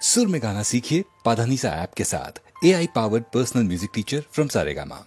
सुर में गाना सीखिए पाधानीसा ऐप के साथ। AI powered personal music teacher from Saregama.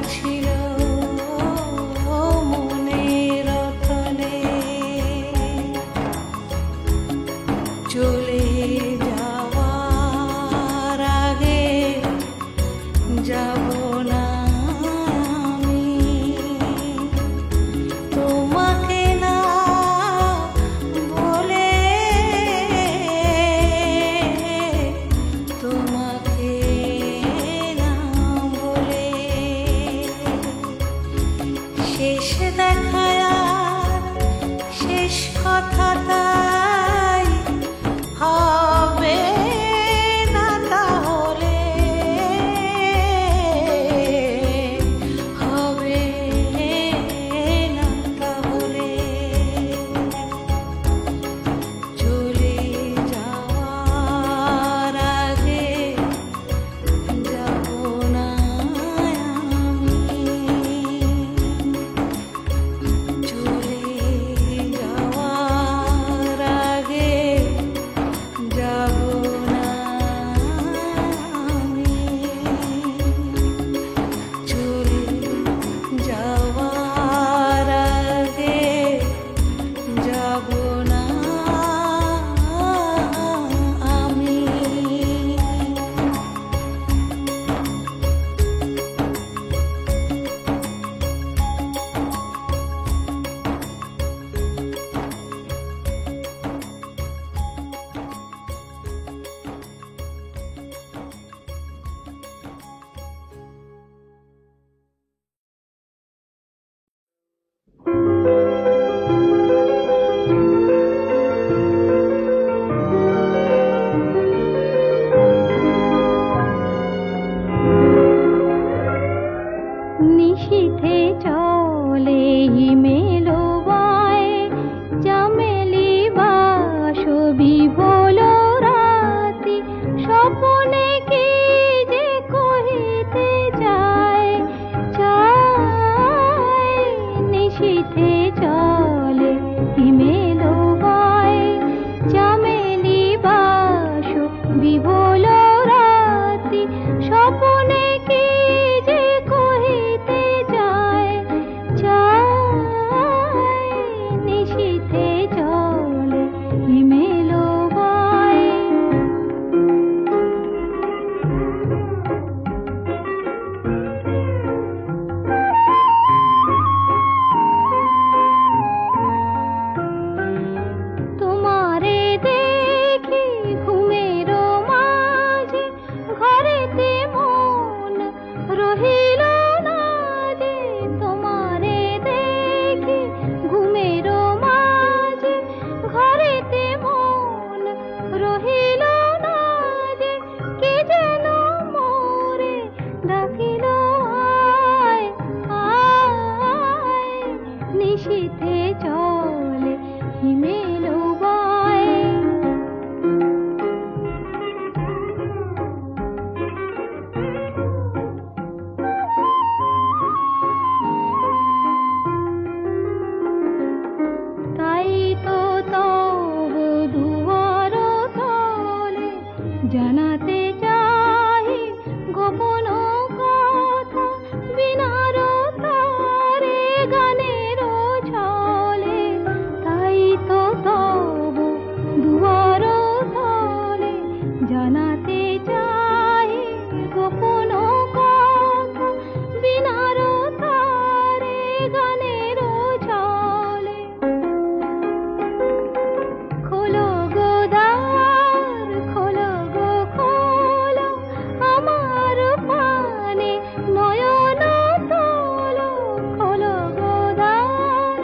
ছিল মনের রতনে চলে যাওয়ার আগে যাব না আমি তোমাকে না বলে তোমাকে না বলে শেষ দেখায় শেষ কথা তাই হবে না তাহলে হবে না তাহলে চলে যাওয়ার আগে যাব না আমি চলে যাওয়ার আগে যাব না আমি চলে যাওয়ার আগে যাব না আমি নিশীথে চলে হিমেলো বায় চামেলি বাসবি বলো রাতি স্বপনে কি যে কহিতে চায় চায় নিশীথে চলে হিমেলো বায় চামেলি বাসবি বলো রাতি স্বপনে কি যে কহিতে চায় চায় নিশীথে চলে হিমেলো বায় তোমারে দেখি ঘুমের মাঝে ঘরেতে মন রহিল না যে তোমারে দেখি ঘুমের মাঝে ঘরেতে মন রহিল না যে কে যেন মোরে ডাকিল আয় আয় নিশীথে চলে হিমেলো বায় তাই তো তব দুয়ার তলে জানাতে চাহি গোপন কথা বিনার তারে গানের ছলে তাই তো তব দুয়ার তলে জানাতে চাহি গোপন কথা বিনার তারে গানের ছলে খোলো গো দ্বার খোলো গো খোলো আমার পানে নয়ন তোলো খোলো গো দ্বার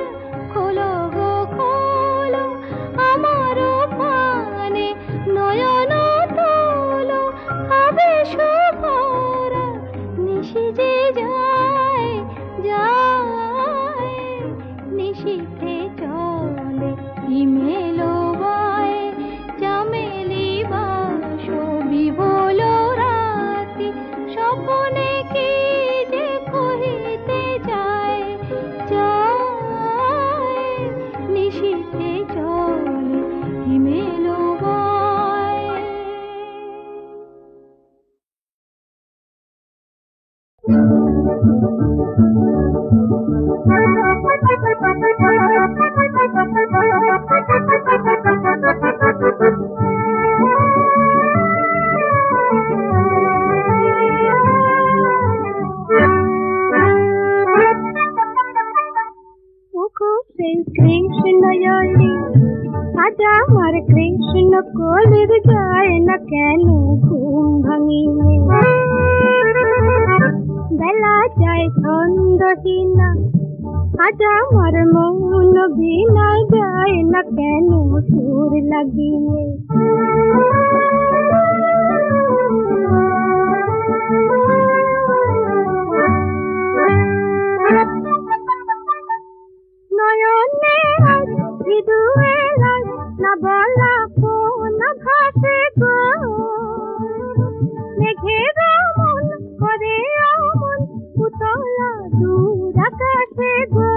খোলো গো খোলো আমার পানে নয়ন তোলো আবেশ ভরা নিশি যে যায় যায় নিশীথে চলে হিমেলো বায় চামেলি বাসবি বলো রাতি স্বপনে কি যে কহিতে চায় চায় নিশীথে চলে হিমেলো বায় আজ আমার কৃষ্ণ কলির যায় না কেন ঘুম ভাঙিয়ে বেলা যায় ছন্দহীনা আজ আমার মন বিনায় যায় না কেন সুর লাগিয়ে নয়নে মৃদুয়ে না বলা কোন ভাসে গো মেঘের মন করে অমন উতলা দূর আকাশে গো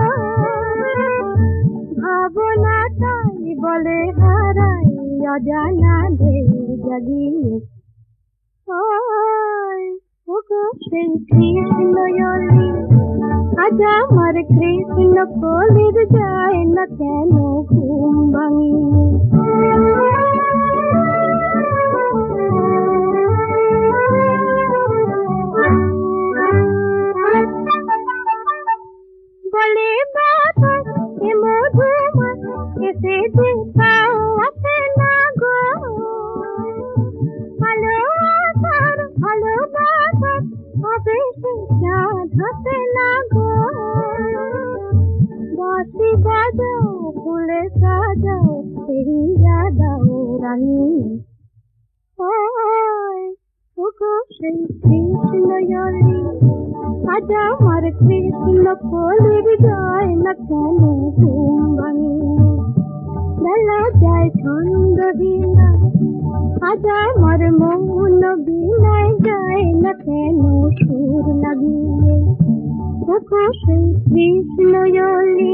ভাবনাটাই বলে হারাই অজানা ঢেউ জাগিয়ে ওগো সেই কৃষ্ণয়লি আজ আমার কৃষ্ণ কলির যায় না কেন ঘুম ভাঙিয়ে বলে বাতাস এ মধুময় এসে যে পাওয়াতে না গো ভালোবাসার ভালোবাসার হবে সে চাঁদ হাতে না গো বাঁশি বাজাও ফুলে সাজাও ফিরিয়া দাও রানী ওগো সেই কৃষ্ণয়লি আজ আমার কৃষ্ণ কলির যায় না কেন ঘুম ভাঙিয়ে বেলা যায় ছন্দহীনা আজ আমার মন বিনায় যায় না কেন সুর লাগিয়ে ওগো সেই কৃষ্ণয়লি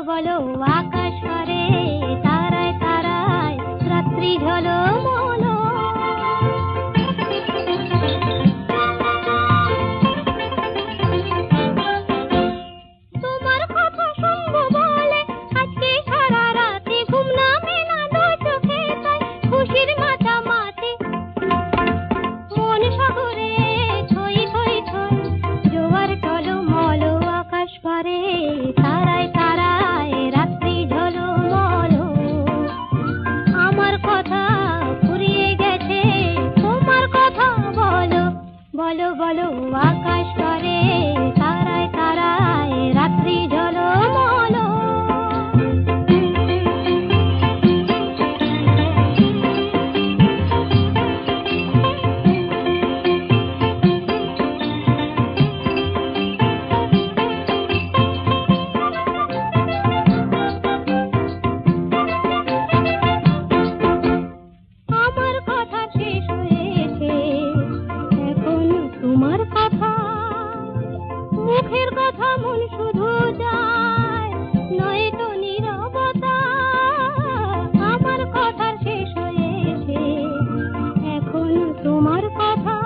বলো আকাশ পারে তারায় তারায় রাত্রি ঝলমলো। তোমার কথা শুনবো বলে আজকে সারা রাতে ঘুম নামে না দু চোখে, তাই খুশির মাতামাতি মন সাগরে ছই ছই ছই জোয়ার টলমল আকাশ পারে তারায় তারায় রাত্রি ঝলমল। আমার কথা ফুরিয়ে গেছে তোমার কথা বলো বলো বলো আকাশ পারে তারায় তারায় রাত্রি ঝলমল। আমার কথা শেষ হয়েছে এখন তোমার কথা, মুখের কথা মন শুধু যায় নয়তো নীরবতা। আমার কথা শেষ হয়েছে এখন তোমার কথা।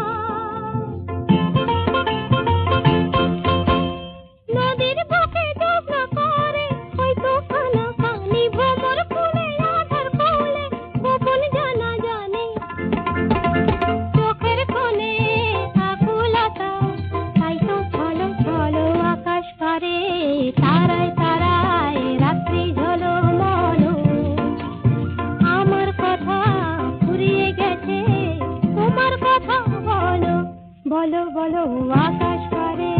নদীর বুকে ডুবনা করে হয়তো কানা কানি ভ্রমর ফুলে আধার কোলে গোপন জানা জানে। চোখের কোণে আকুলতা তাই তো ছলো ছলো আকাশ পারে তারায় তারায় রাত্রি ঝলমল। আমার কথা ফুরিয়ে গেছে তোমার কথা বলো বলো বলো আকাশ পারে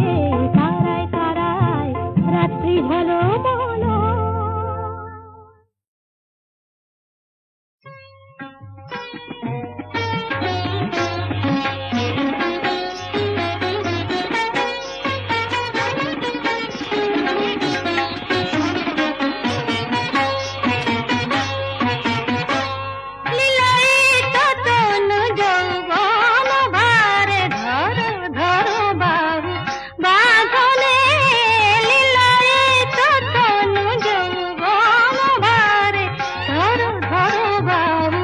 তারায় তারায় রাত্রি ঝলমল। লীলায়িত তনু যৌবন ভারে ধরো ধরো বাহু বাঁধনে। লীলায়িত তনু যৌবন ভারে ধরো ধরো বাহু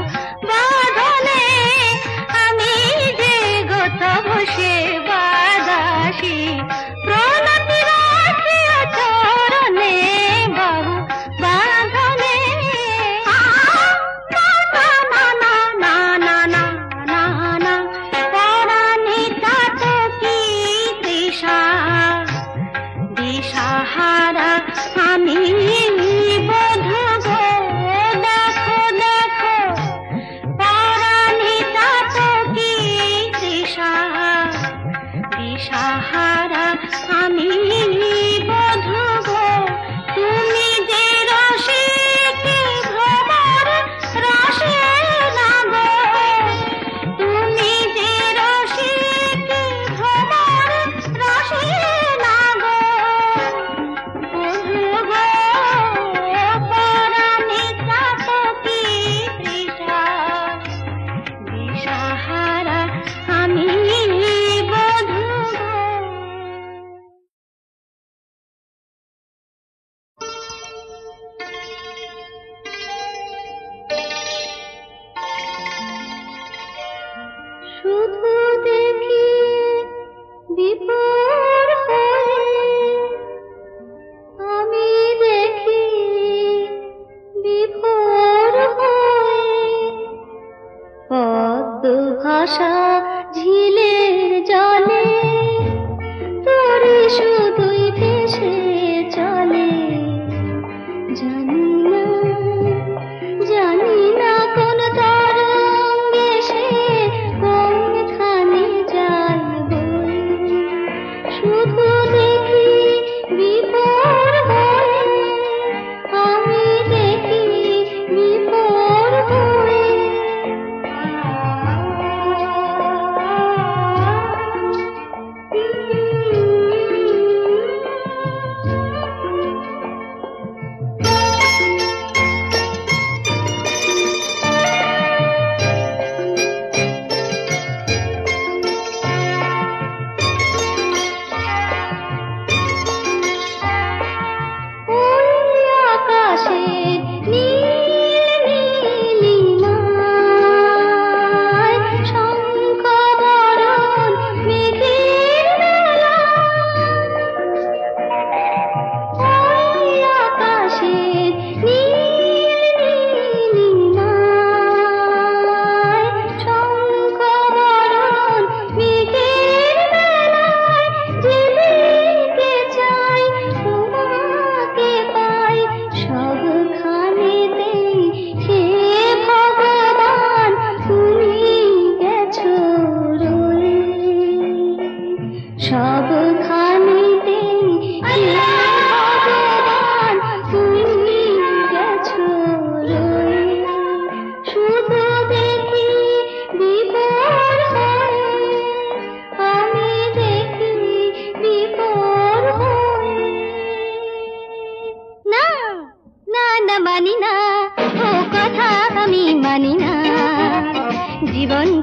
বাঁধনে। আমি যে গো তব সেবা দাসী প্রণতি রাখি চরণে বাহু বাঁধনে। না না না না না পরাণিতা তো কি তৃষা দিশাহারা আমি বধূ গো দেখো দেখো। পরাণিতা তো কি তৃষা দিশাহারা আমি বধূ গো। তুমি যে রসিক ভ্রমর রসে না গো, তুমি যে রসিক ভ্রমর রসে না গো। বধূ গো পরাণিতা তো কি তৃষা দিশাহারা আমি বধূ গো। শুধু দেখি বিভোর হয়ে, আমি দেখি বিভোর হয়ে। পদ্ম ভাষা ঝিলের জলে তোরে শুধুই ভেসে চলে। জানি না কোন তরঙ্গে সে কোনখানে যায় বয়ে। শুধু দেখি বিভোর হয়ে, আমি দেখি বিভোর হয়ে।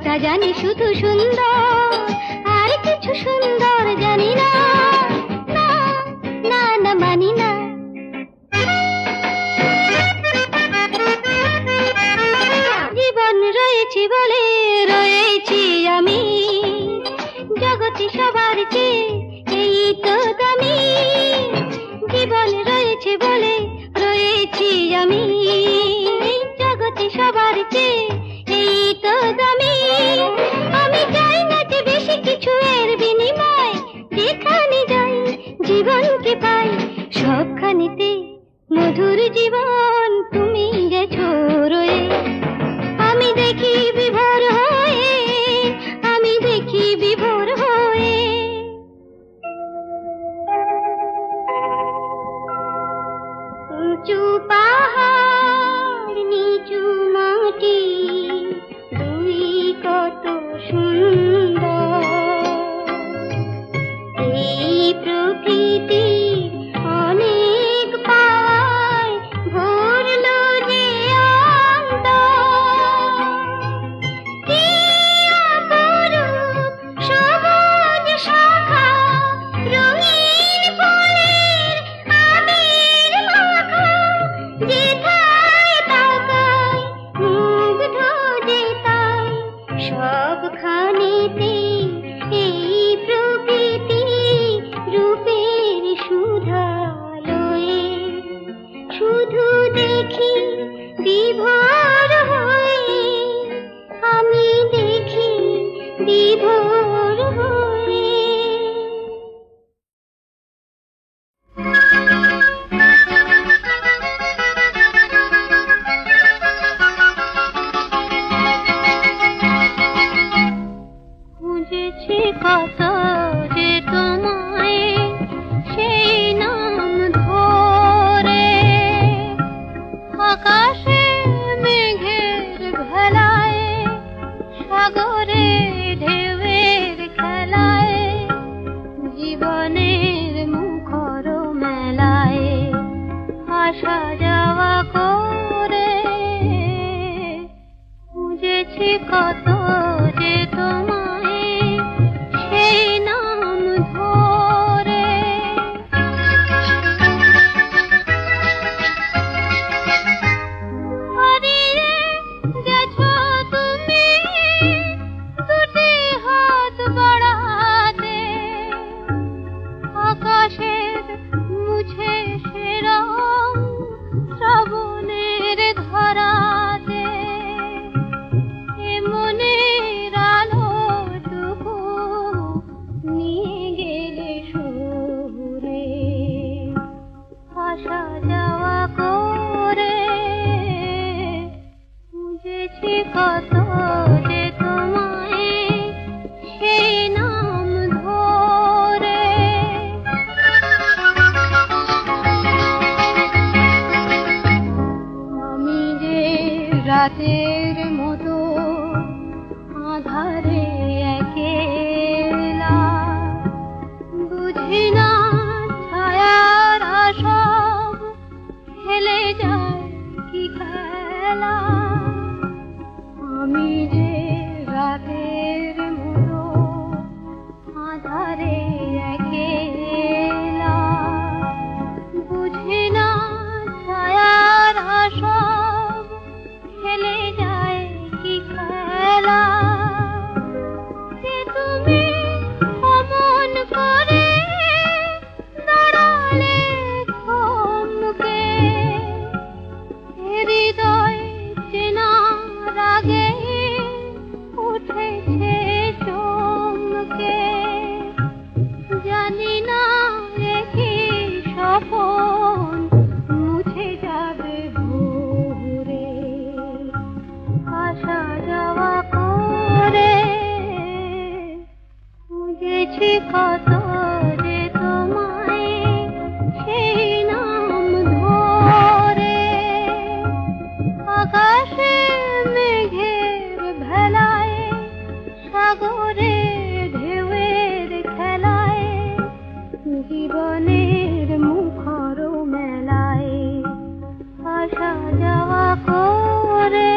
যা জানি শুধু সুন্দর, আর কিছু সুন্দর জানি না। না না না মানি না। জীবন রয়েছে বলে রয়েছি আমি, জগতে সবার চেয়ে এই তো দামি। জীবন রয়েছে বলে রয়েছি আমি, জগতে সবার চেয়ে এই তো দামি। আমি চাই না যে বেশি কিছু এর বিনিময়, যেখানে যাই জীবনকে পাই সবখানেতে মধুর জীবন তুমি গেছো রয়ে। আমি দেখি বিভোর হয়ে, আমি দেখি বিভোর হয়ে। উঁচু পাহাড় নিচু মাটি, দুই কত সুন্দর। এই প্রকৃতি অনেক পায় ভরলো যে অন্তর। কি অপরূপ সবুজ শাখা, রঙিন ফুলের আবির মাখা। যেথায় তাকাই মুগ্ধ যে তাই, সবখানেতে এই প্রকৃতি রূপের সুধালয়ে। শুধু দেখি বিভোর হয়ে, আমি দেখি বিভোর হয়ে। খুঁজেছি কত যে তোমায়, সেই নাম ধরে। আকাশে মেঘের ভেলায়, সাগরে ঢেউয়ের খেলায়, জীবনের মুখর মেলায় আসা যাওয়া করে। খুঁজেছি কত যে তোমায়, সেই নাম ধরে। হারিয়ে গেছো তুমি দুটি হাত বাড়াতে, আকাশের মুছে সে রং শ্রাবণের ধারাতে। এ মনের আলোটুকু নিয়ে গেলে সুরে, আসা যাওয়া করে। খুঁজেছি কত যে তোমায়, সেই নাম ধরে। আমি যে রাতের মতো আধারে একেলা, বুঝি না ছায়ার সব খেলে যায় কি খেলা। আমি যে রাতের মতো আধারে একেলা, বুঝি না ছায়ার সব খেলে যায় কি খেলা। যে তুমি অমন করে দাঁড়ালে থমকে, হৃদয় চেনার আগে উঠেছে চমকে। জানি না কি স্বপন মুছে যাবে ভোরে, আসা যাওয়া করে। খুঁজেছি কত যে তোমায়, সেই নাম ধরে। আকাশে মেঘের ভেলায়, সাগরে ঢেউয়ের খেলায়, জীবনের মুখর মেলায় আসা যাওয়া করে।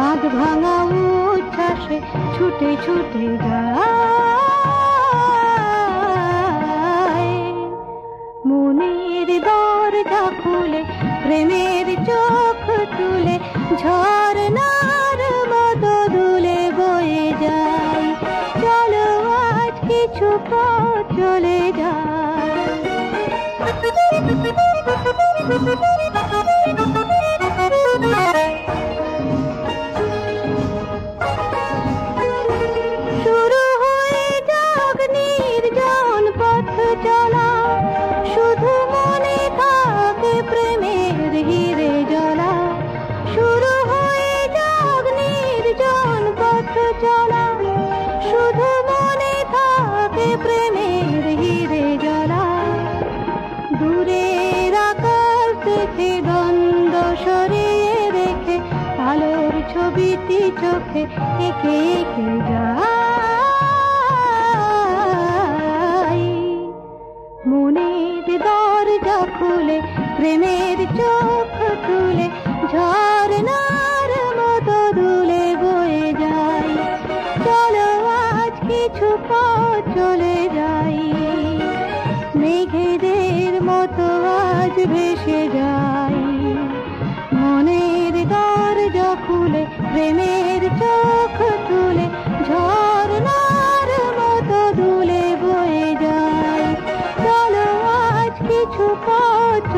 বাঁধ ভাঙা উচ্ছ্বাসে ছুটে ছুটে যায়। মনের দরজা খুলে প্রেমের চোখ তুলে ঝর্ণার মতো দুলে বয়ে যায়। চলো আজ কিছু পথ চলে যায়। শুরু হয়ে যাক নির্জন পথ চলা, শুধু মনে থাকে প্রেমের হিরে জ্বলা। শুরু হয়ে যাক নির্জন পথ চলা, শুধু মনে থাকে প্রেমের হিরে জ্বলা। দূরের আকাশ দেখে দ্বন্দ্ব সরিয়ে রেখে আলোর ছবিটি চোখে এঁকে এঁকে যাই। মনের দরজা খুলে প্রেমের চোখ তুলে ঝর্ণার মতো দুলে বয়ে যাই। চলো আজ কিছু পথ চলে যাই। মেঘেদের মতো আজ ভেসে যাই। মনের দরজা খুলে প্রেমের চোখ তুলে ঝর্ণার মতো দুলে বয়ে যাই। চলো আজ কিছু পথ